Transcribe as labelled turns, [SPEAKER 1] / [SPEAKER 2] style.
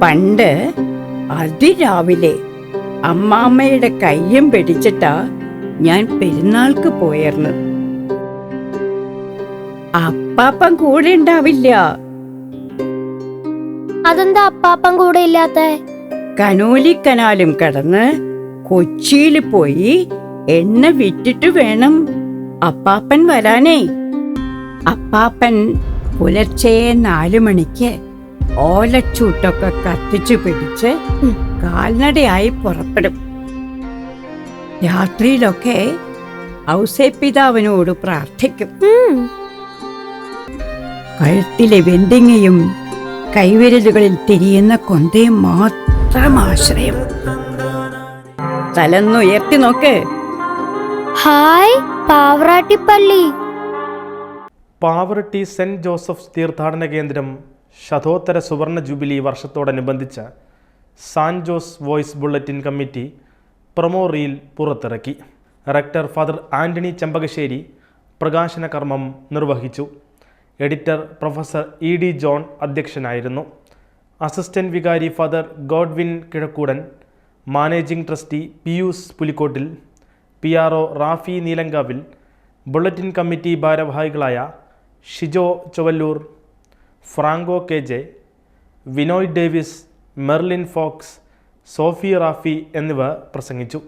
[SPEAKER 1] പണ്ട് അതിരാവിലെ അമ്മാമ്മയുടെ കയ്യും പിടിച്ചിട്ടാ ഞാൻ പെരുന്നാൾക്ക് പോയിരുന്നു. അപ്പാപ്പൻ കൂടെ ഉണ്ടാവില്ല.
[SPEAKER 2] അതെന്താ അപ്പാപ്പൻ കൂടെ ഇല്ലാത്ത?
[SPEAKER 1] കനോലിക്കനാലും കടന്ന് കൊച്ചിയിൽ പോയി എണ്ണ വിറ്റിട്ട് വേണം അപ്പാപ്പൻ വരാനേ. അപ്പാപ്പൻ പുലർച്ചെ 4 മണിക്ക് ഓലച്ചൂട്ടൊക്കെ കത്തിച്ചു പിടിച്ച് കാൽനടയായി പുറപ്പെടും. രാത്രിയിലൊക്കെ ഔസേപ്പിതാവിനോട് പ്രാർത്ഥിക്കും. കഴുത്തിലെ വെന്തിങ്ങയും കൈവിരലുകളിൽ തിരിയുന്ന കൊന്തയും മാത്രം ആശ്രയം. തലന്നുയർത്തി നോക്ക്.
[SPEAKER 2] Hi Pavarattippalli.
[SPEAKER 3] Pavaratty saint Joseph's തീർത്ഥാടന കേന്ദ്രം ശതോത്തര സുവർണ ജൂബിലി വർഷത്തോടനുബന്ധിച്ച് San Jose voice bulletin committee promo reel പുറത്തിറക്കി. റെക്ടർ ഫാദർ ആന്റണി ചെമ്പകശ്ശേരി പ്രകാശന കർമ്മം നിർവഹിച്ചു. എഡിറ്റർ പ്രൊഫസർ ED ജോൺ അധ്യക്ഷനായിരുന്നു. അസിസ്റ്റന്റ് വികാരി father Godwin Kizhakkoodan, managing trustee Pius Pulikkottil, PRO Rafi Neelankavil, bulletin committee ഭാരവാഹികളായ Shijo Chowalloor, Franco KJ, Vinoy Davis, Merlin Fox, Sophie Rafi എന്നിവർ പ്രസംഗിച്ചു.